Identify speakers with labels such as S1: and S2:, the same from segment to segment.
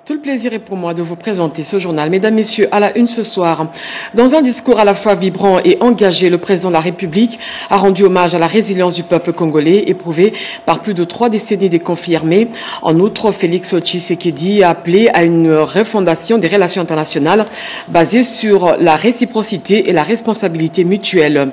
S1: Tout le plaisir est pour moi de vous présenter ce journal. Mesdames, Messieurs, à la une ce soir. Dans un discours à la fois vibrant et engagé, le président de la République a rendu hommage à la résilience du peuple congolais, éprouvée par plus de 3 décennies des conflits armés. En outre, Félix Tshisekedi a appelé à une refondation des relations internationales basée sur la réciprocité et la responsabilité mutuelle.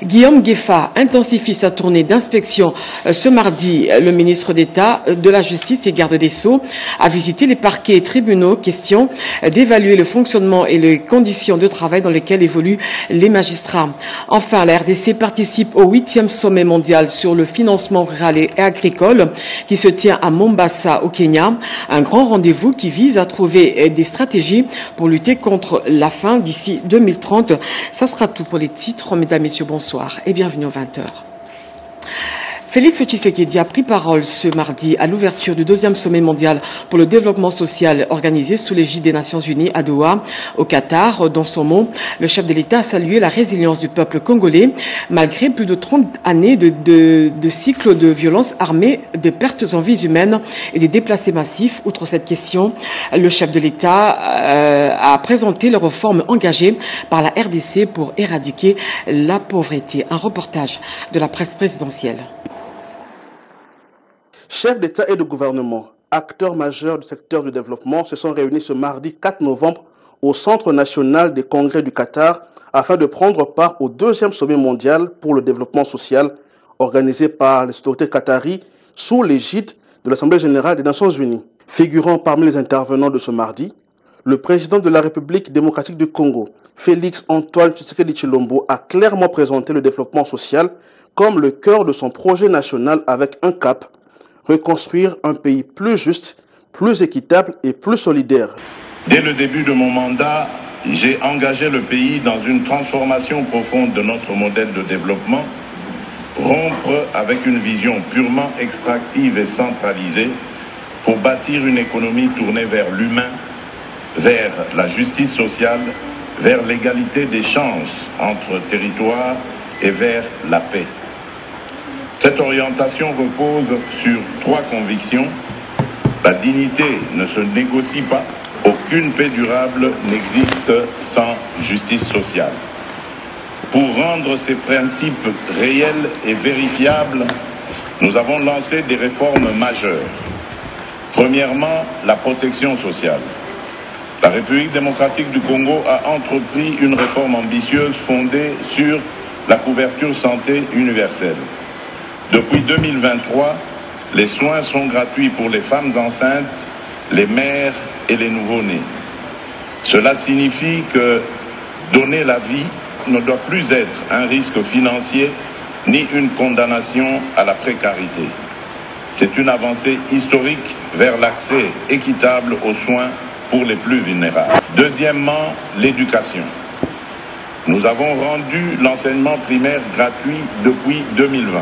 S1: Guillaume Gueffa intensifie sa tournée d'inspection ce mardi. Le ministre d'État de la Justice et garde des Sceaux a visité les parquets et tribunaux, question d'évaluer le fonctionnement et les conditions de travail dans lesquelles évoluent les magistrats. Enfin, la RDC participe au 8e sommet mondial sur le financement rural et agricole qui se tient à Mombasa au Kenya. Un grand rendez-vous qui vise à trouver des stratégies pour lutter contre la faim d'ici 2030. Ça sera tout pour les titres. Mesdames, Messieurs, bonsoir et bienvenue aux 20h. Félix Tshisekedi a pris parole ce mardi à l'ouverture du 2e sommet mondial pour le développement social organisé sous l'égide des Nations Unies à Doha, au Qatar. Dans son mot, le chef de l'État a salué la résilience du peuple congolais malgré plus de 30 années de cycles de violences armées, de pertes en vies humaines et des déplacés massifs. Outre cette question, le chef de l'État a présenté les réformes engagées par la RDC pour éradiquer la pauvreté. Un reportage de la presse présidentielle.
S2: Chefs d'État et de gouvernement, acteurs majeurs du secteur du développement se sont réunis ce mardi 4 novembre au Centre national des congrès du Qatar afin de prendre part au 2e sommet mondial pour le développement social organisé par les autorités qataries sous l'égide de l'Assemblée générale des Nations unies. Figurant parmi les intervenants de ce mardi, le président de la République démocratique du Congo, Félix Antoine Tshisekedi Tshilombo, a clairement présenté le développement social comme le cœur de son projet national avec un cap: reconstruire un pays plus juste, plus équitable et plus solidaire.
S3: Dès le début de mon mandat, j'ai engagé le pays dans une transformation profonde de notre modèle de développement, rompre avec une vision purement extractive et centralisée pour bâtir une économie tournée vers l'humain, vers la justice sociale, vers l'égalité des chances entre territoires et vers la paix. Cette orientation repose sur 3 convictions. La dignité ne se négocie pas. Aucune paix durable n'existe sans justice sociale. Pour rendre ces principes réels et vérifiables, nous avons lancé des réformes majeures. Premièrement, la protection sociale. La République démocratique du Congo a entrepris une réforme ambitieuse fondée sur la couverture santé universelle. Depuis 2023, les soins sont gratuits pour les femmes enceintes, les mères et les nouveau-nés. Cela signifie que donner la vie ne doit plus être un risque financier ni une condamnation à la précarité. C'est une avancée historique vers l'accès équitable aux soins pour les plus vulnérables. Deuxièmement, l'éducation. Nous avons rendu l'enseignement primaire gratuit depuis 2020.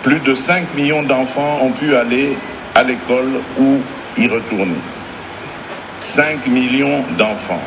S3: Plus de 5 millions d'enfants ont pu aller à l'école ou y retourner. 5 millions d'enfants.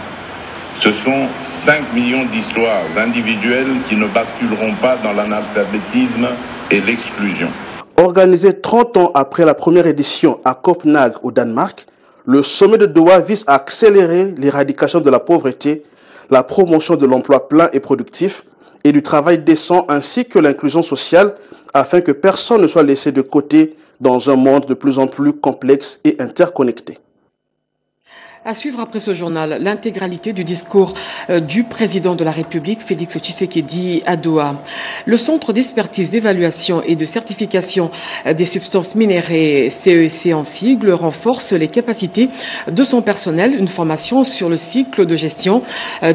S3: Ce sont 5 millions d'histoires individuelles qui ne basculeront pas dans l'analphabétisme et l'exclusion.
S2: Organisé 30 ans après la première édition à Copenhague au Danemark, le sommet de Doha vise à accélérer l'éradication de la pauvreté, la promotion de l'emploi plein et productif et du travail décent ainsi que l'inclusion sociale afin que personne ne soit laissé de côté dans un monde de plus en plus complexe et interconnecté.
S1: À suivre après ce journal, l'intégralité du discours du président de la République, Félix Tshisekedi, à Doha. Le Centre d'expertise, d'évaluation et de certification des substances minérales, CEC en sigle, renforce les capacités de son personnel. Une formation sur le cycle de gestion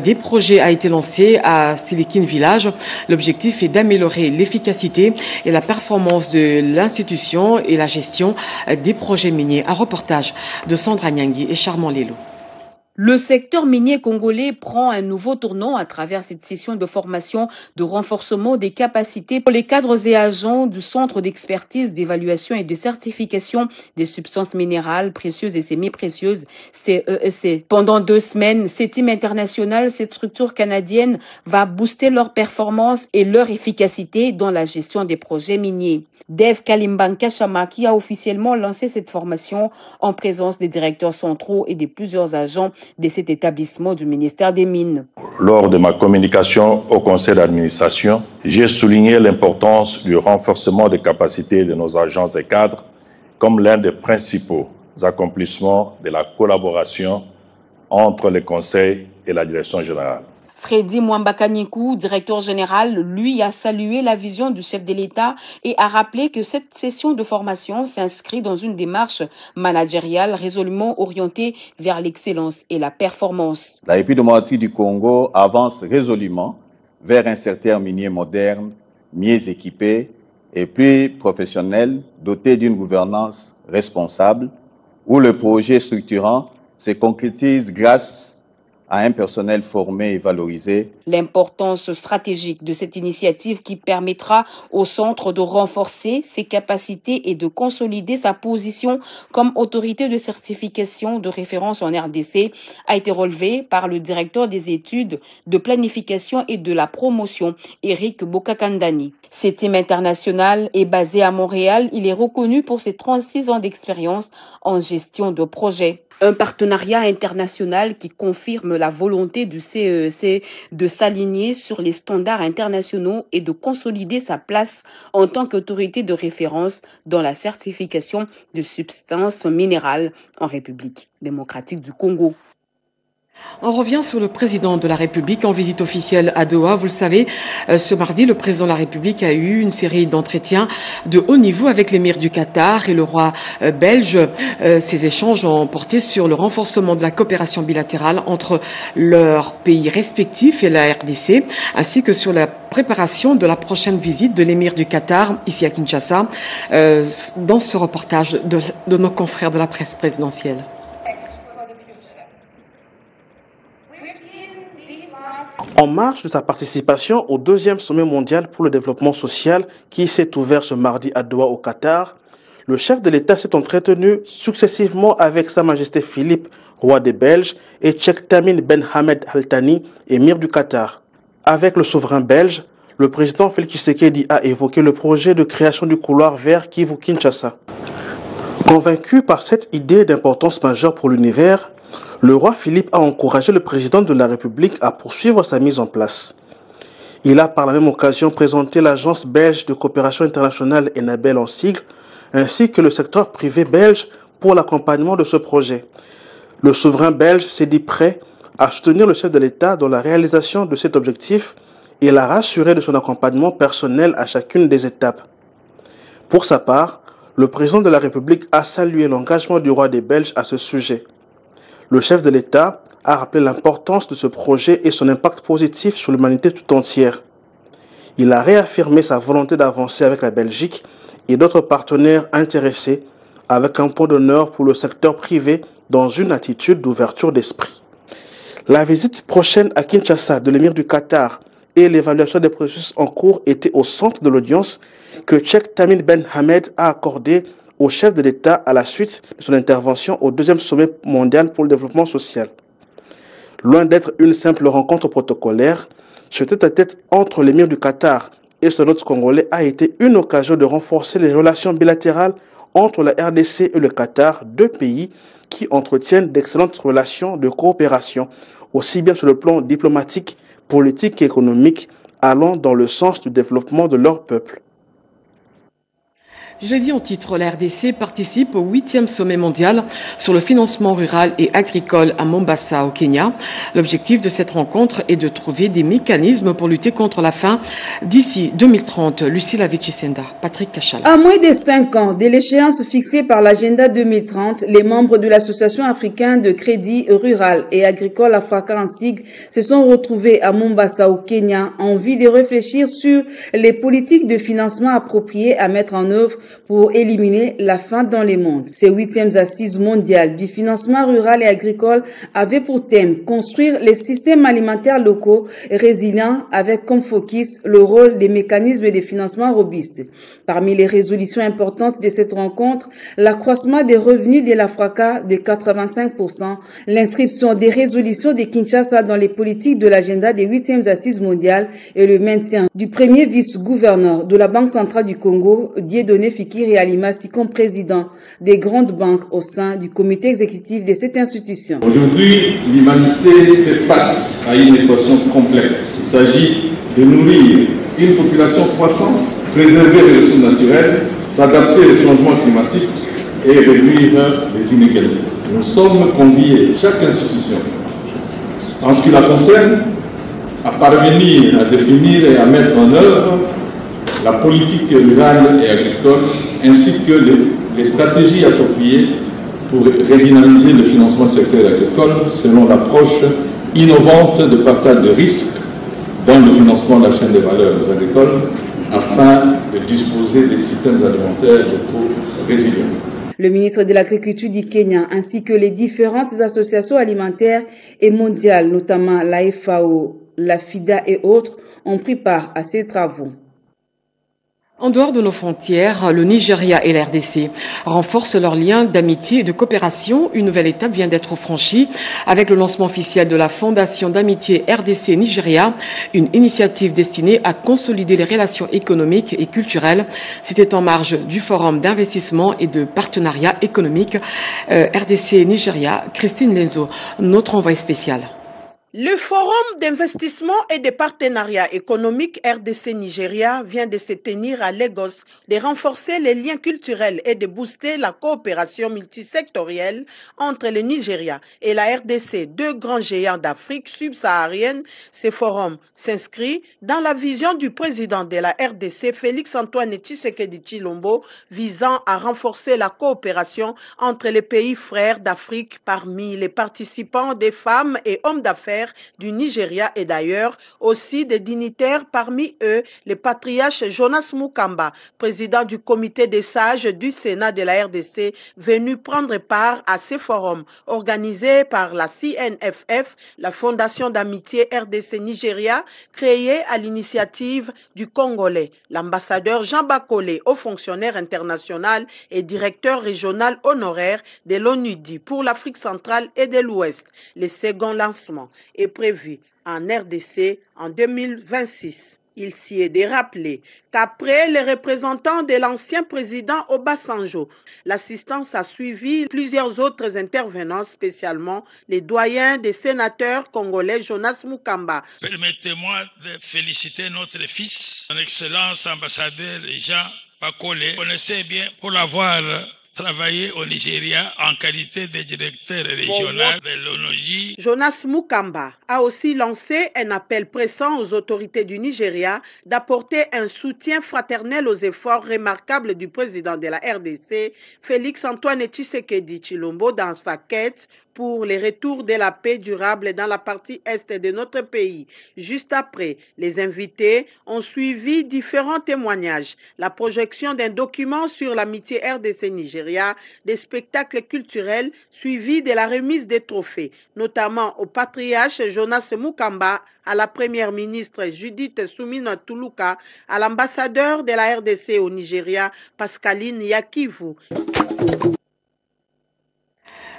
S1: des projets a été lancée à Silicon Village. L'objectif est d'améliorer l'efficacité et la performance de l'institution et la gestion des projets miniers. Un reportage de Sandra Nyangui et Charmant Lelo.
S4: Le secteur minier congolais prend un nouveau tournant à travers cette session de formation de renforcement des capacités pour les cadres et agents du Centre d'expertise, d'évaluation et de certification des substances minérales précieuses et semi-précieuses, CEEC. Pendant 2 semaines, cette team internationale, cette structure canadienne, va booster leur performance et leur efficacité dans la gestion des projets miniers. Dave Kalimbanka Chama, qui a officiellement lancé cette formation en présence des directeurs centraux et de plusieurs agents de cet établissement du ministère des Mines.
S5: Lors de ma communication au conseil d'administration, j'ai souligné l'importance du renforcement des capacités de nos agents et cadres comme l'un des principaux accomplissements de la collaboration entre le conseil et la direction générale.
S4: Freddy Mwambakanikou, directeur général, lui a salué la vision du chef de l'État et a rappelé que cette session de formation s'inscrit dans une démarche managériale résolument orientée vers l'excellence et la performance.
S6: La République démocratique du Congo avance résolument vers un secteur minier moderne, mieux équipé et plus professionnel, doté d'une gouvernance responsable, où le projet structurant se concrétise grâce à un personnel formé et valorisé.
S4: L'importance stratégique de cette initiative qui permettra au centre de renforcer ses capacités et de consolider sa position comme autorité de certification de référence en RDC a été relevée par le directeur des études de planification et de la promotion, Eric Bokakandani. Cette team internationale est basée à Montréal. Il est reconnu pour ses 36 ans d'expérience en gestion de projet. Un partenariat international qui confirme la volonté du CEEC de s'aligner sur les standards internationaux et de consolider sa place en tant qu'autorité de référence dans la certification de substances minérales en République démocratique du Congo.
S1: On revient sur le président de la République en visite officielle à Doha. Vous le savez, ce mardi, le président de la République a eu une série d'entretiens de haut niveau avec l'émir du Qatar et le roi belge. Ces échanges ont porté sur le renforcement de la coopération bilatérale entre leurs pays respectifs et la RDC, ainsi que sur la préparation de la prochaine visite de l'émir du Qatar ici à Kinshasa, dans ce reportage de nos confrères de la presse présidentielle.
S2: En marge de sa participation au 2e sommet mondial pour le développement social qui s'est ouvert ce mardi à Doha au Qatar, le chef de l'État s'est entretenu successivement avec Sa Majesté Philippe, roi des Belges, et Cheikh Tamim Ben Hamed Al Thani, émir du Qatar. Avec le souverain belge, le président Félix Tshisekedi a évoqué le projet de création du couloir vers Kivu-Kinshasa. Convaincu par cette idée d'importance majeure pour l'univers, le roi Philippe a encouragé le président de la République à poursuivre sa mise en place. Il a par la même occasion présenté l'Agence belge de coopération internationale ENABEL en sigle, ainsi que le secteur privé belge pour l'accompagnement de ce projet. Le souverain belge s'est dit prêt à soutenir le chef de l'État dans la réalisation de cet objectif et l'a rassuré de son accompagnement personnel à chacune des étapes. Pour sa part, le président de la République a salué l'engagement du roi des Belges à ce sujet. Le chef de l'État a rappelé l'importance de ce projet et son impact positif sur l'humanité tout entière. Il a réaffirmé sa volonté d'avancer avec la Belgique et d'autres partenaires intéressés avec un point d'honneur pour le secteur privé dans une attitude d'ouverture d'esprit. La visite prochaine à Kinshasa de l'émir du Qatar et l'évaluation des processus en cours étaient au centre de l'audience que Cheikh Tamim Ben Hamed a accordée au chef de l'État à la suite de son intervention au 2e sommet mondial pour le développement social. Loin d'être une simple rencontre protocolaire, ce tête-à-tête entre l'émir du Qatar et son hôte congolais a été une occasion de renforcer les relations bilatérales entre la RDC et le Qatar, 2 pays qui entretiennent d'excellentes relations de coopération, aussi bien sur le plan diplomatique, politique et économique, allant dans le sens du développement de leur peuple.
S1: Je l'ai dit en titre, la RDC participe au 8e sommet mondial sur le financement rural et agricole à Mombasa, au Kenya. L'objectif de cette rencontre est de trouver des mécanismes pour lutter contre la faim d'ici 2030. Lucie Lavichisenda, Patrick Kachala.
S7: À moins de 5 ans de l'échéance fixée par l'agenda 2030, les membres de l'Association africaine de crédit rural et agricole Africa en sigle se sont retrouvés à Mombasa, au Kenya, en vue de réfléchir sur les politiques de financement appropriées à mettre en œuvre pour éliminer la faim dans les mondes. Ces 8e assises mondiales du financement rural et agricole avaient pour thème construire les systèmes alimentaires locaux résilients avec comme focus le rôle des mécanismes de financement robustes. Parmi les résolutions importantes de cette rencontre, l'accroissement des revenus de l'Africa de 85%, l'inscription des résolutions de Kinshasa dans les politiques de l'agenda des 8e assises mondiales et le maintien du premier vice-gouverneur de la Banque centrale du Congo, Dieudonné Fikiri Alimasi, comme président des grandes banques au sein du comité exécutif de cette institution.
S8: Aujourd'hui, l'humanité fait face à une équation complexe. Il s'agit de nourrir une population croissante, préserver les ressources naturelles, s'adapter au changement climatique et réduire les inégalités. Nous sommes conviés, chaque institution, en ce qui la concerne, à parvenir à définir et à mettre en œuvre la politique rurale et agricole, ainsi que les stratégies appropriées pour redynamiser le financement du secteur agricole selon l'approche innovante de partage de risques dans le financement de la chaîne de valeur agricoles, afin de disposer des systèmes alimentaires locaux résilients.
S7: Le ministre de l'Agriculture du Kenya ainsi que les différentes associations alimentaires et mondiales, notamment la FAO, la FIDA et autres, ont pris part à ces travaux.
S1: En dehors de nos frontières, le Nigeria et la RDC renforcent leurs liens d'amitié et de coopération. Une nouvelle étape vient d'être franchie avec le lancement officiel de la Fondation d'amitié RDC-Nigeria, une initiative destinée à consolider les relations économiques et culturelles. C'était en marge du Forum d'investissement et de partenariat économique RDC-Nigeria. Christine Lenzo, notre envoyée spéciale.
S9: Le Forum d'investissement et de partenariat économique RDC-Nigeria vient de se tenir à Lagos, de renforcer les liens culturels et de booster la coopération multisectorielle entre le Nigeria et la RDC, deux grands géants d'Afrique subsaharienne. Ce forum s'inscrit dans la vision du président de la RDC, Félix-Antoine Tshisekedi Tshilombo, visant à renforcer la coopération entre les pays frères d'Afrique. Parmi les participants, des femmes et hommes d'affaires du Nigeria et d'ailleurs aussi des dignitaires, parmi eux le patriarche Jonas Mukamba, président du comité des sages du Sénat de la RDC, venu prendre part à ce forum organisé par la CNFF, la Fondation d'amitié RDC-Nigeria, créée à l'initiative du Congolais. L'ambassadeur Jean Bakole, haut fonctionnaire international et directeur régional honoraire de l'ONUDI pour l'Afrique centrale et de l'Ouest. Le second lancement est prévu en RDC en 2026. Il s'y est de rappeler qu'après les représentants de l'ancien président Obasanjo, l'assistance a suivi plusieurs autres intervenants, spécialement les doyens des sénateurs congolais Jonas Mukamba.
S10: Permettez-moi de féliciter notre fils, son Excellence ambassadeur Jean Bakole. Vous connaissez bien pour l'avoir travaillé au Nigeria en qualité de directeur régional de l'ONUDI.
S9: Jonas Mukamba a aussi lancé un appel pressant aux autorités du Nigeria d'apporter un soutien fraternel aux efforts remarquables du président de la RDC, Félix-Antoine Tshisekedi Tshilombo, dans sa quête pour les retours de la paix durable dans la partie est de notre pays. Juste après, les invités ont suivi différents témoignages, la projection d'un document sur l'amitié RDC-Nigeria, des spectacles culturels suivis de la remise des trophées, notamment au patriarche Jonas Mukamba, à la première ministre Judith Suminwa Tuluka, à l'ambassadeur de la RDC au Nigeria, Pascaline Yakivu.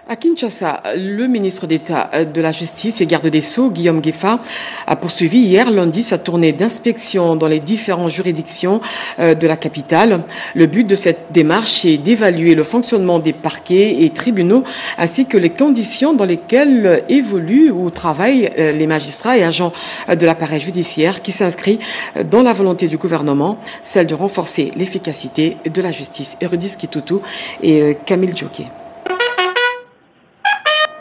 S1: À Kinshasa, le ministre d'État de la Justice et garde des Sceaux, Guillaume Gueffa, a poursuivi hier lundi sa tournée d'inspection dans les différentes juridictions de la capitale. Le but de cette démarche est d'évaluer le fonctionnement des parquets et tribunaux ainsi que les conditions dans lesquelles évoluent ou travaillent les magistrats et agents de l'appareil judiciaire, qui s'inscrit dans la volonté du gouvernement, celle de renforcer l'efficacité de la justice. Eurydice Kitutu et Camille Djoké.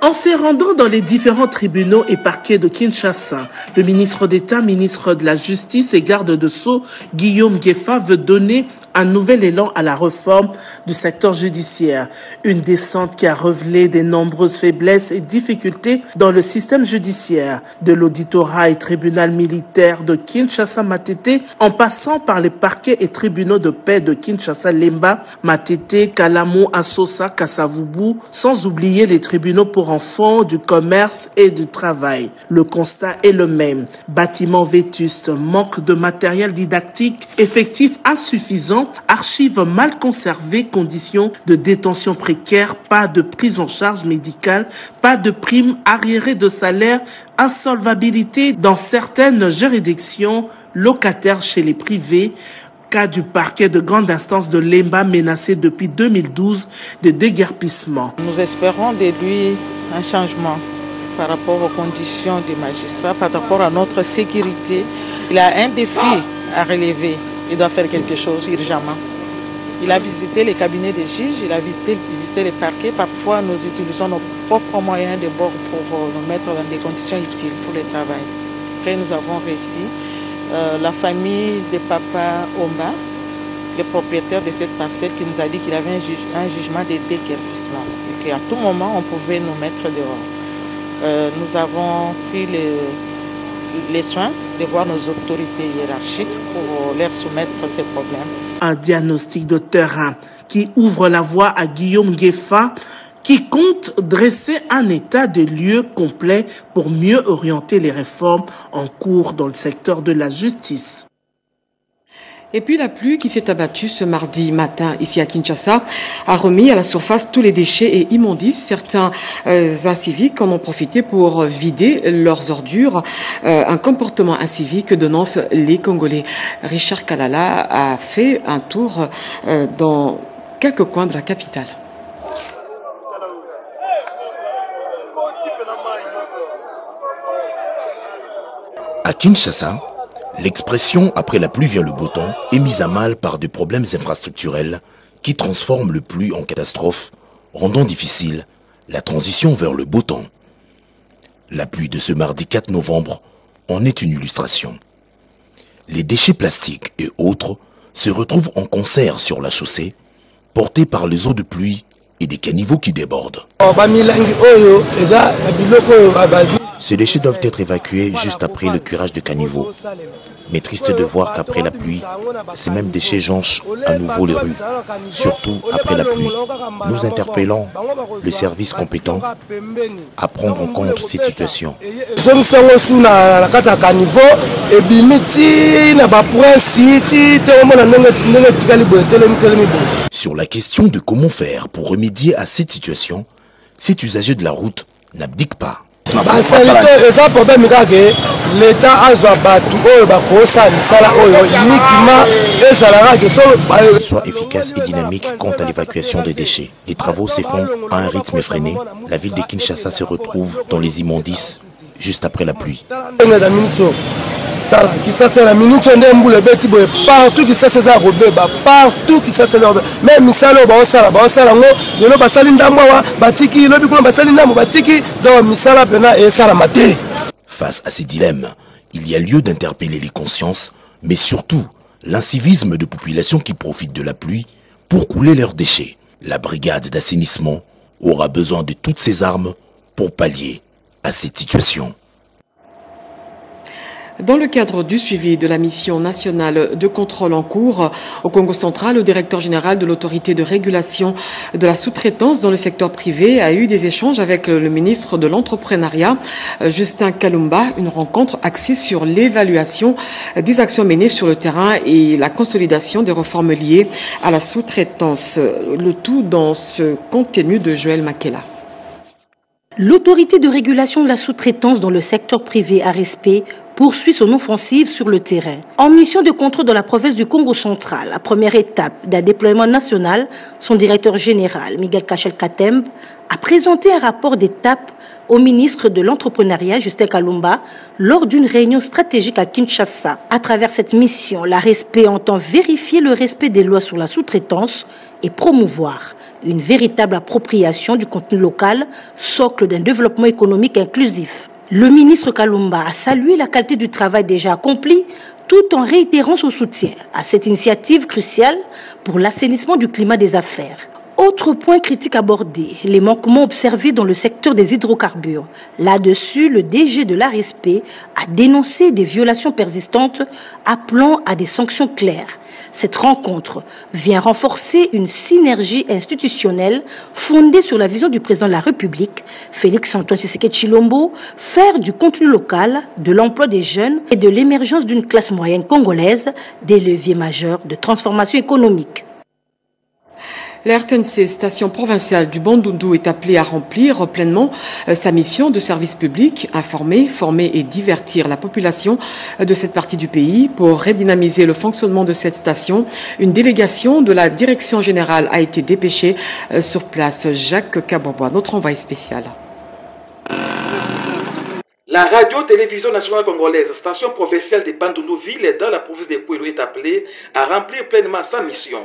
S11: En se rendant dans les différents tribunaux et parquets de Kinshasa, le ministre d'État, ministre de la Justice et garde de Sceaux, Guillaume Gueffa, veut donner un nouvel élan à la réforme du secteur judiciaire. Une descente qui a révélé de nombreuses faiblesses et difficultés dans le système judiciaire, de l'auditorat et tribunal militaire de Kinshasa-Matete, en passant par les parquets et tribunaux de paix de Kinshasa-Lemba, Matete, Kalamu, Asosa, Kasavubu, sans oublier les tribunaux pour enfants, du commerce et du travail. Le constat est le même. Bâtiments vétustes, manque de matériel didactique, effectifs insuffisants, archives mal conservées, conditions de détention précaires, pas de prise en charge médicale, pas de primes arriérées de salaire, insolvabilité dans certaines juridictions, locataires chez les privés, cas du parquet de grande instance de Lemba menacé depuis 2012 de déguerpissement.
S12: Nous espérons de lui un changement par rapport aux conditions des magistrats, par rapport à notre sécurité. Il a un défi à relever. Il doit faire quelque chose urgemment. Il a visité les cabinets des juges, il a visité les parquets. Parfois, nous utilisons nos propres moyens de bord pour nous mettre dans des conditions utiles pour le travail. Après, nous avons réussi. La famille de Papa Omba, le propriétaire de cette parcelle, qui nous a dit qu'il avait un jugement de déguerpissement et qu'à tout moment, on pouvait nous mettre dehors. Nous avons pris les soins de voir nos autorités hiérarchiques pour leur soumettre ces problèmes.
S11: Un diagnostic de terrain qui ouvre la voie à Guillaume Gueffa, qui compte dresser un état de lieux complet pour mieux orienter les réformes en cours dans le secteur de la justice.
S1: Et puis la pluie qui s'est abattue ce mardi matin ici à Kinshasa a remis à la surface tous les déchets et immondices. Certains inciviques en ont profité pour vider leurs ordures. Un comportement incivique dénonce les Congolais. Richard Kalala a fait un tour dans quelques coins de la capitale.
S13: À Kinshasa, l'expression « après la pluie vient le beau temps » est mise à mal par des problèmes infrastructurels qui transforment le pluie en catastrophe, rendant difficile la transition vers le beau temps. La pluie de ce mardi 4 novembre en est une illustration. Les déchets plastiques et autres se retrouvent en concert sur la chaussée, portés par les eaux de pluie et des caniveaux qui débordent. Ces déchets doivent être évacués juste après le curage de caniveaux. Mais triste de voir qu'après la pluie, ces mêmes déchets jonchent à nouveau les rues, surtout après la pluie. Nous interpellons le service compétent à prendre en compte cette situation. Sur la question de comment faire pour remédier à cette situation, cet usager de la route n'abdique pas. Soit efficace et dynamique quant à l'évacuation des déchets. Les travaux se font à un rythme effréné. La ville de Kinshasa se retrouve dans les immondices juste après la pluie. Partout qui face à ces dilemmes, il y a lieu d'interpeller les consciences, mais surtout l'incivisme de populations qui profitent de la pluie pour couler leurs déchets. La brigade d'assainissement aura besoin de toutes ses armes pour pallier à cette situation.
S1: Dans le cadre du suivi de la mission nationale de contrôle en cours au Congo central, le directeur général de l'autorité de régulation de la sous-traitance dans le secteur privé a eu des échanges avec le ministre de l'entrepreneuriat, Justin Kalumba, une rencontre axée sur l'évaluation des actions menées sur le terrain et la consolidation des réformes liées à la sous-traitance. Le tout dans ce contenu de Joël Makela.
S14: L'autorité de régulation de la sous-traitance dans le secteur privé, ARESP, poursuit son offensive sur le terrain. En mission de contrôle dans la province du Congo central, la première étape d'un déploiement national, son directeur général, Miguel Kachel Katembe, a présenté un rapport d'étape au ministre de l'entrepreneuriat, Justin Kalumba, lors d'une réunion stratégique à Kinshasa. À travers cette mission, l'ARESP entend vérifier le respect des lois sur la sous-traitance et promouvoir une véritable appropriation du contenu local, socle d'un développement économique inclusif. Le ministre Kalumba a salué la qualité du travail déjà accompli, tout en réitérant son soutien à cette initiative cruciale pour l'assainissement du climat des affaires. Autre point critique abordé, les manquements observés dans le secteur des hydrocarbures. Là-dessus, le DG de l'ARSP a dénoncé des violations persistantes, appelant à des sanctions claires. Cette rencontre vient renforcer une synergie institutionnelle fondée sur la vision du président de la République, Félix-Antoine Tshisekedi Tshilombo, faire du contenu local, de l'emploi des jeunes et de l'émergence d'une classe moyenne congolaise des leviers majeurs de transformation économique.
S1: La RTNC, station provinciale du Bandundu, est appelée à remplir pleinement sa mission de service public, informer, former et divertir la population de cette partie du pays. Pour redynamiser le fonctionnement de cette station, une délégation de la direction générale a été dépêchée sur place. Jacques Kaboboa, notre envoyé spécial.
S15: La radio-télévision nationale congolaise, station provinciale de Bandundu-Ville dans la province de Kwilu, est appelée à remplir pleinement sa mission.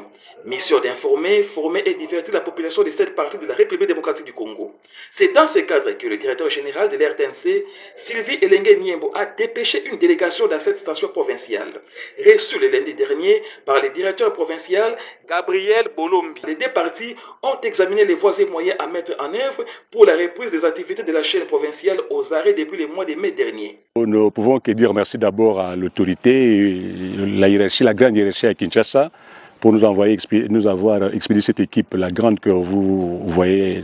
S15: Mission d'informer, former et divertir la population de cette partie de la République démocratique du Congo. C'est dans ce cadre que le directeur général de l'RTNC, Sylvie Elenge Niembo, a dépêché une délégation dans cette station provinciale. Reçue le lundi dernier par le directeur provincial Gabriel Bolombi. Les deux parties ont examiné les voies et moyens à mettre en œuvre pour la reprise des activités de la chaîne provinciale aux arrêts depuis le mois de mai dernier.
S16: Nous ne pouvons que dire merci d'abord à l'autorité, la hiérarchie, la grande hiérarchie à Kinshasa, pour nous avoir expédié cette équipe, la grande que vous voyez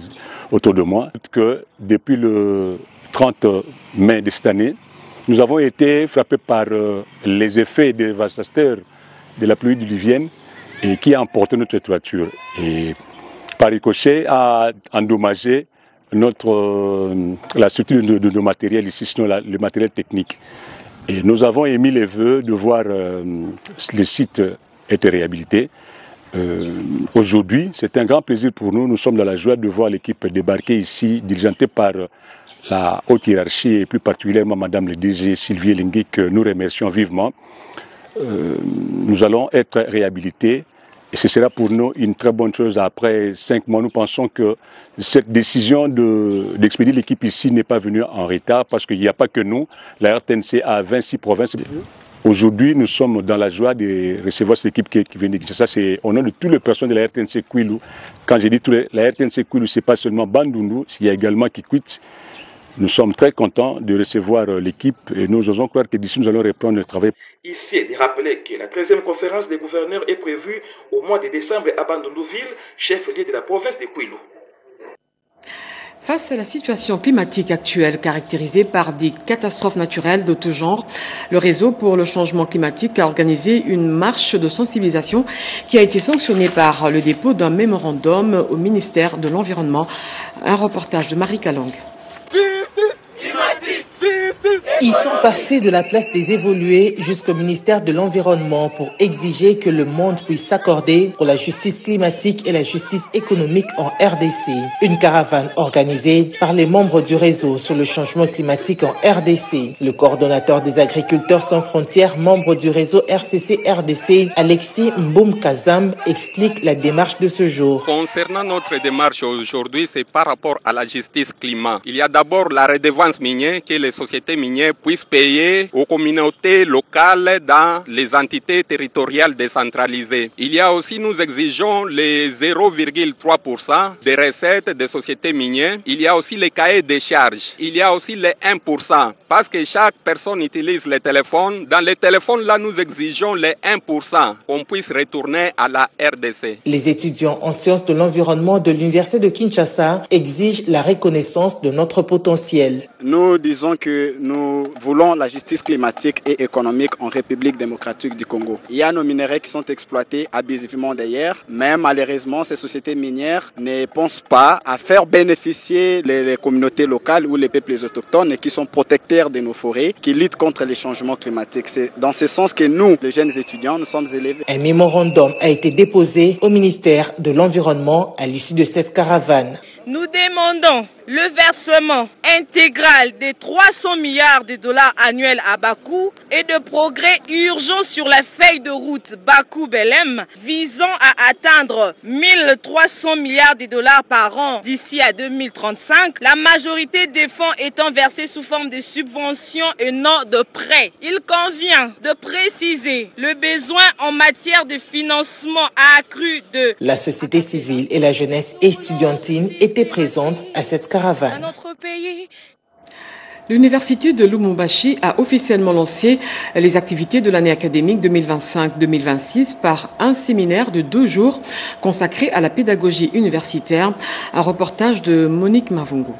S16: autour de moi, que depuis le 30 mai de cette année, nous avons été frappés par les effets dévastateurs de la pluie diluvienne et qui a emporté notre toiture. Et par ricochet a endommagé la structure de nos matériels ici, sinon le matériel technique. Et nous avons émis les vœux de voir le site être réhabilité. Aujourd'hui, c'est un grand plaisir pour nous. Nous sommes dans la joie de voir l'équipe débarquer ici, diligentée par la haute hiérarchie et plus particulièrement Madame le DG Sylvie Elenge, que nous remercions vivement. Nous allons être réhabilités et ce sera pour nous une très bonne chose. Après 5 mois, nous pensons que cette décision d'expédier l'équipe ici n'est pas venue en retard parce qu'il n'y a pas que nous. La RTNC a 26 provinces. Aujourd'hui, nous sommes dans la joie de recevoir cette équipe qui vient de Kinshasa. C'est au nom de toutes les personnes de la RTNC Kwilu. Quand je dis la RTNC Kwilu, ce n'est pas seulement Bandundu, il y a également Kikwit. Nous sommes très contents de recevoir l'équipe et nous osons croire que d'ici nous allons reprendre le travail.
S15: Ici est de rappeler que la 13e conférence des gouverneurs est prévue au mois de décembre à Bandundu-Ville, chef-lieu de la province de Kwilu.
S1: Face à la situation climatique actuelle caractérisée par des catastrophes naturelles de tout genre, le réseau pour le changement climatique a organisé une marche de sensibilisation qui a été sanctionnée par le dépôt d'un mémorandum au ministère de l'Environnement. Un reportage de Marie Kalong.
S17: Ils sont partis de la place des évolués jusqu'au ministère de l'Environnement pour exiger que le monde puisse s'accorder pour la justice climatique et la justice économique en RDC. Une caravane organisée par les membres du réseau sur le changement climatique en RDC. Le coordonnateur des agriculteurs sans frontières, membre du réseau RCC RDC, Alexis Mboum Kazam, explique la démarche de ce jour.
S18: Concernant notre démarche aujourd'hui, c'est par rapport à la justice climat. Il y a d'abord la redevance minière que les sociétés minières puissent payer aux communautés locales dans les entités territoriales décentralisées. Il y a aussi, nous exigeons les 0,3% des recettes des sociétés minières. Il y a aussi les cahiers des charges. Il y a aussi les 1%. Parce que chaque personne utilise les téléphones. Dans les téléphones, là, nous exigeons les 1%, qu'on puisse retourner à la RDC.
S17: Les étudiants en sciences de l'environnement de l'Université de Kinshasa exigent la reconnaissance de notre potentiel.
S19: Nous disons que nous voulons la justice climatique et économique en République démocratique du Congo. Il y a nos minerais qui sont exploités abusivement d'ailleurs, mais malheureusement ces sociétés minières ne pensent pas à faire bénéficier les communautés locales ou les peuples autochtones qui sont protecteurs de nos forêts, qui luttent contre les changements climatiques. C'est dans ce sens que nous, les jeunes étudiants, nous sommes élevés.
S17: Un mémorandum a été déposé au ministère de l'Environnement à l'issue de cette caravane.
S20: Nous demandons le versement intégral des 300 milliards de dollars annuels à Bakou et de progrès urgents sur la feuille de route Bakou-Belém visant à atteindre 1300 milliards de dollars par an d'ici à 2035. La majorité des fonds étant versés sous forme de subventions et non de prêts. Il convient de préciser le besoin en matière de financement accru de...
S17: La société civile et la jeunesse estudiantine étaient présentes à cette caravane.
S20: Notre pays.
S1: L'université de Lubumbashi a officiellement lancé les activités de l'année académique 2025-2026 par un séminaire de 2 jours consacré à la pédagogie universitaire. Un reportage de Monique Mavungo.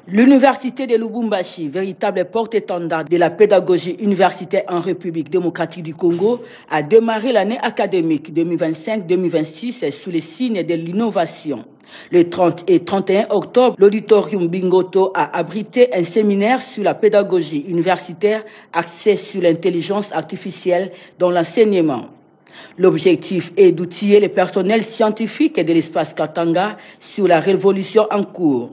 S21: L'université de Lubumbashi, véritable porte-étendard de la pédagogie universitaire en République démocratique du Congo, a démarré l'année académique 2025-2026 sous les signes de l'innovation. Le 30 et 31 octobre, l'auditorium Bingoto a abrité un séminaire sur la pédagogie universitaire axé sur l'intelligence artificielle dans l'enseignement. L'objectif est d'outiller les personnels scientifiques de l'espace Katanga sur la révolution en cours.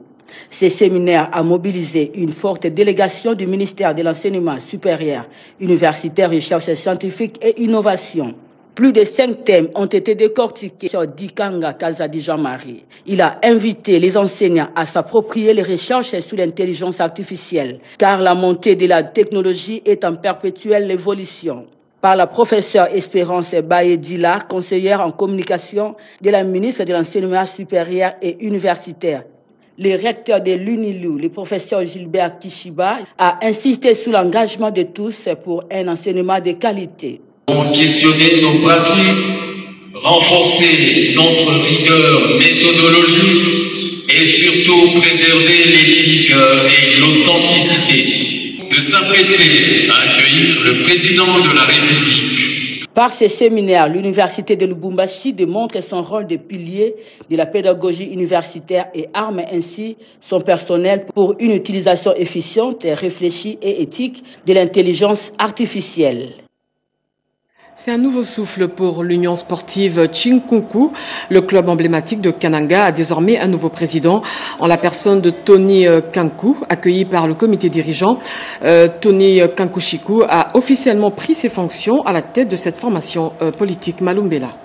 S21: Ce séminaire a mobilisé une forte délégation du ministère de l'Enseignement supérieur, universitaire, recherche scientifique et innovation. Plus de 5 thèmes ont été décortiqués sur Dikanga Kazadi Jean-Marie. Il a invité les enseignants à s'approprier les recherches sur l'intelligence artificielle, car la montée de la technologie est en perpétuelle évolution. Par la professeure Espérance Baye-Dila, conseillère en communication de la ministre de l'Enseignement supérieur et universitaire. Le recteur de l'UNILU, le professeur Gilbert Kishiba, a insisté sur l'engagement de tous pour un enseignement de qualité.
S22: Questionner nos pratiques, renforcer notre rigueur méthodologique et surtout préserver l'éthique et l'authenticité. De s'apprêter à accueillir le président de la République.
S21: Par ces séminaires, l'université de Lubumbashi démontre son rôle de pilier de la pédagogie universitaire et arme ainsi son personnel pour une utilisation efficiente, réfléchie et éthique de l'intelligence artificielle.
S1: C'est un nouveau souffle pour l'Union sportive Chinkunku. Le club emblématique de Kananga a désormais un nouveau président en la personne de Tony Kankou, accueilli par le comité dirigeant. Tony Kankushiku a officiellement pris ses fonctions à la tête de cette formation politique. Malumbela.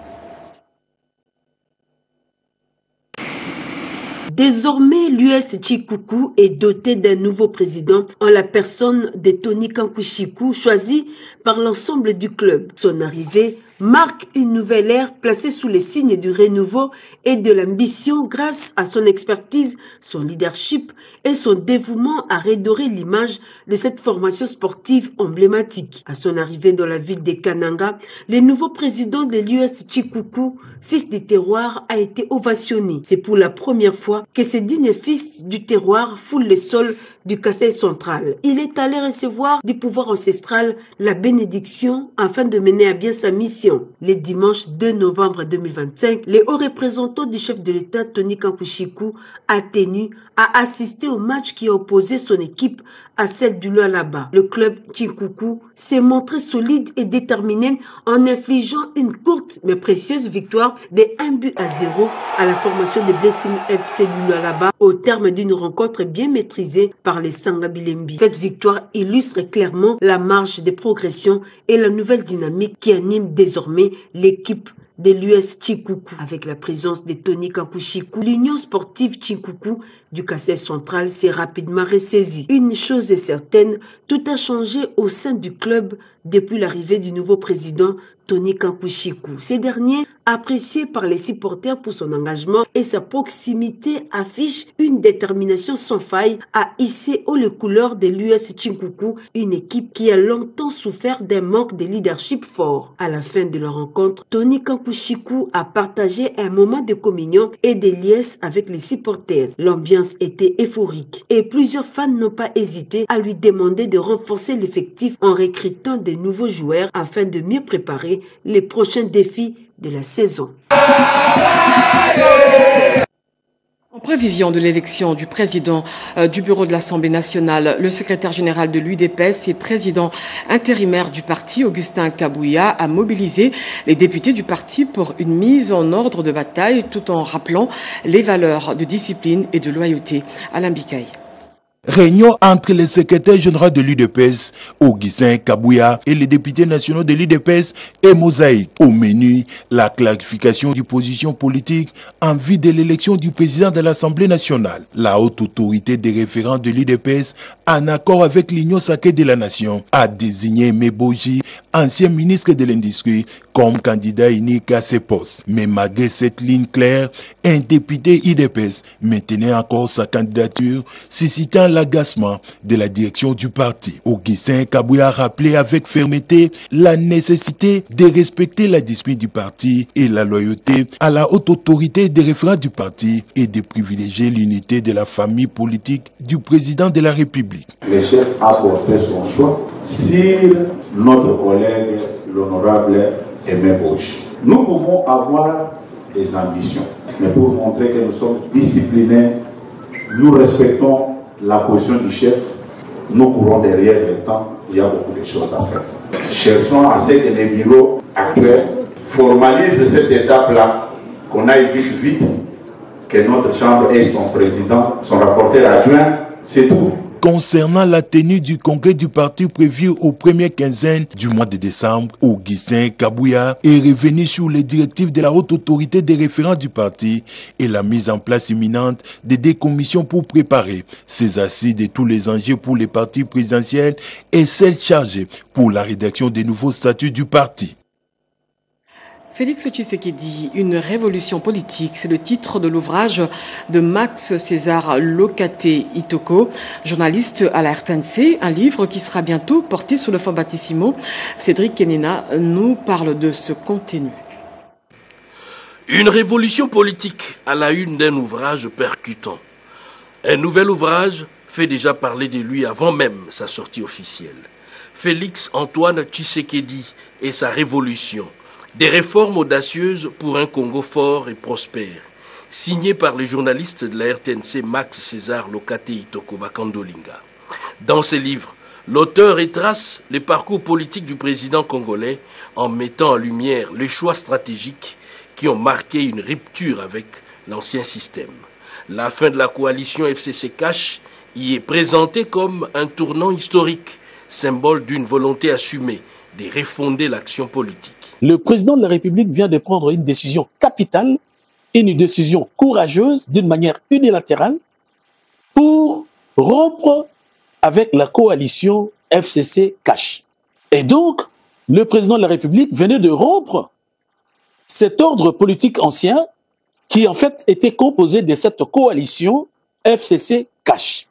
S23: Désormais, l'US Chikuku est doté d'un nouveau président en la personne de Tony Kankushiku, choisi par l'ensemble du club. Son arrivée marque une nouvelle ère placée sous les signes du renouveau et de l'ambition grâce à son expertise, son leadership et son dévouement à redorer l'image de cette formation sportive emblématique. À son arrivée dans la ville de Kananga, le nouveau président de l'US Chikuku, fils du terroir, a été ovationné. C'est pour la première fois que ce digne fils du terroir foule le sol du Kasaï central. Il est allé recevoir du pouvoir ancestral la bénédiction afin de mener à bien sa mission. Le dimanche 2 novembre 2025, le haut représentant du chef de l'État, Tony Kankushiku, a tenu à assister au match qui a opposé son équipe à celle du Lualaba. Le club Chinkuku s'est montré solide et déterminé en infligeant une courte mais précieuse victoire de 1-0 à la formation de Blessing FC du Lualaba au terme d'une rencontre bien maîtrisée par les Sangabilembi. Cette victoire illustre clairement la marge de progression et la nouvelle dynamique qui anime désormais l'équipe de l'US Chinkuku. Avec la présence de Tony Kankushiku, l'Union sportive Chinkuku du Kasaï central s'est rapidement ressaisie. Une chose est certaine, tout a changé au sein du club depuis l'arrivée du nouveau président Tony Kankushiku. Ces derniers, appréciés par les supporters pour son engagement et sa proximité, affichent une détermination sans faille à hisser haut les couleurs de l'US Chinkuku, une équipe qui a longtemps souffert d'un manque de leadership fort. À la fin de la rencontre, Tony Kankushiku a partagé un moment de communion et de liesse avec les supporters. L'ambiance était euphorique et plusieurs fans n'ont pas hésité à lui demander de renforcer l'effectif en recrutant de nouveaux joueurs afin de mieux préparer les prochains défis de la saison.
S1: En prévision de l'élection du président du bureau de l'Assemblée nationale, le secrétaire général de l'UDPS et président intérimaire du parti, Augustin Kabouya, a mobilisé les députés du parti pour une mise en ordre de bataille tout en rappelant les valeurs de discipline et de loyauté. Alain Bikaï.
S3: Réunion entre le secrétaire général de l'UDPS, Augustin Kabouya, et les députés nationaux de l'UDPS et Mosaïque. Au menu, la clarification du position politique en vue de l'élection du président de l'Assemblée nationale. La haute autorité des référents de l'UDPS, en accord avec l'Union sacrée de la nation, a désigné Meboji, ancien ministre de l'Industrie, comme candidat unique à ces postes. Mais malgré cette ligne claire, un député UDPS maintenait encore sa candidature, suscitant l'agacement de la direction du parti. Augustin Kabouya a rappelé avec fermeté la nécessité de respecter la discipline du parti et la loyauté à la haute autorité des référents du parti et de privilégier l'unité de la famille politique du président de la République.
S5: Le chef a porté son choix sur notre collègue, l'honorable Aimé Bosch. Nous pouvons avoir des ambitions, mais pour montrer que nous sommes disciplinés, nous respectons la position du chef, nous courons derrière le temps, il y a beaucoup de choses à faire. Cherchons à ce que les bureaux actuels formalisent cette étape-là, qu'on aille vite, que notre chambre ait son président, son rapporteur adjoint, c'est tout.
S3: Concernant la tenue du congrès du parti prévu aux premières quinzaines du mois de décembre, Augustin Kabouya est revenu sur les directives de la haute autorité des référents du parti et la mise en place imminente de deux commissions pour préparer ces assises de tous les enjeux pour les partis présidentiels et celles chargées pour la rédaction des nouveaux statuts du parti.
S1: Félix Tshisekedi, une révolution politique, c'est le titre de l'ouvrage de Max César Lokate Itoko, journaliste à la RTNC, un livre qui sera bientôt porté sur le fond baptissimo. Cédric Kenena nous parle de ce contenu.
S6: Une révolution politique à la une d'un ouvrage percutant. Un nouvel ouvrage fait déjà parler de lui avant même sa sortie officielle. Félix Antoine Tshisekedi et sa révolution. Des réformes audacieuses pour un Congo fort et prospère, signé par le journaliste de la RTNC Max César Lokate Itoko Bakandolinga. Dans ses livres, l'auteur retrace les parcours politiques du président congolais en mettant en lumière les choix stratégiques qui ont marqué une rupture avec l'ancien système. La fin de la coalition FCC-Cash y est présentée comme un tournant historique, symbole d'une volonté assumée de refonder l'action politique.
S24: Le président de la République vient de prendre une décision capitale, une décision courageuse, d'une manière unilatérale, pour rompre avec la coalition FCC-Cash. Et donc, le président de la République venait de rompre cet ordre politique ancien qui, en fait, était composé de cette coalition FCC-Cash.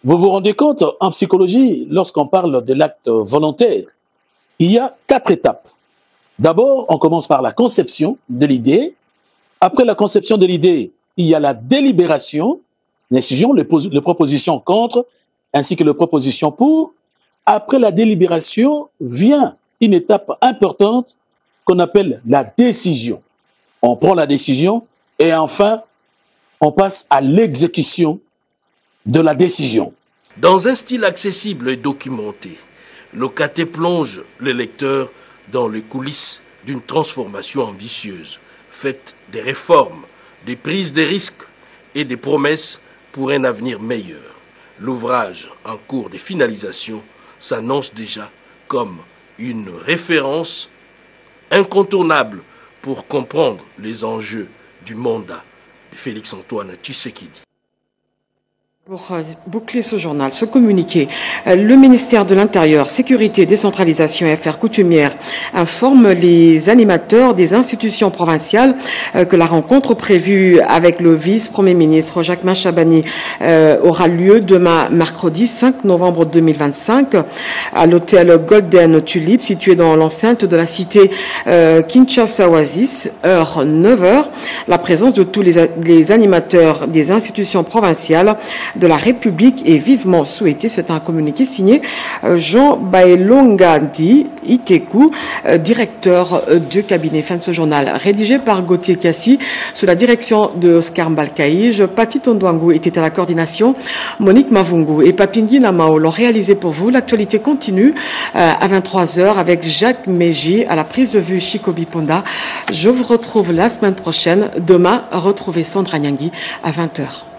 S24: Vous vous rendez compte, en psychologie, lorsqu'on parle de l'acte volontaire, il y a 4 étapes. D'abord, on commence par la conception de l'idée. Après la conception de l'idée, il y a la délibération, décision, les propositions contre, ainsi que les propositions pour. Après la délibération, vient une étape importante qu'on appelle la décision. On prend la décision et enfin, on passe à l'exécution de la décision.
S6: Dans un style accessible et documenté, Lokate plonge le lecteur dans les coulisses d'une transformation ambitieuse, faite des réformes, des prises de risques et des promesses pour un avenir meilleur. L'ouvrage, en cours de finalisation, s'annonce déjà comme une référence incontournable pour comprendre les enjeux du mandat de Félix Antoine Tshisekedi.
S1: Pour boucler ce journal, ce communiqué, le ministère de l'Intérieur, Sécurité, Décentralisation et Affaires coutumières informe les animateurs des institutions provinciales que la rencontre prévue avec le vice-premier ministre Jacques Machabani aura lieu demain, mercredi 5 novembre 2025, à l'hôtel Golden Tulip, situé dans l'enceinte de la cité Kinshasa Oasis, heure 9h. La présence de tous les animateurs des institutions provinciales de la République est vivement souhaité. C'est un communiqué signé Jean Baelongadi Iteku, directeur du cabinet. Fin de ce journal, rédigé par Gauthier Kiassi, sous la direction de Oscar Mbalkaïj. Pati Tondouangou était à la coordination, Monique Mavungu et Papingui Namao l'ont réalisé pour vous. L'actualité continue à 23h avec Jacques Meji à la prise de vue Chikobi Ponda. Je vous retrouve la semaine prochaine. Demain, retrouvez Sandra Nyangui à 20h.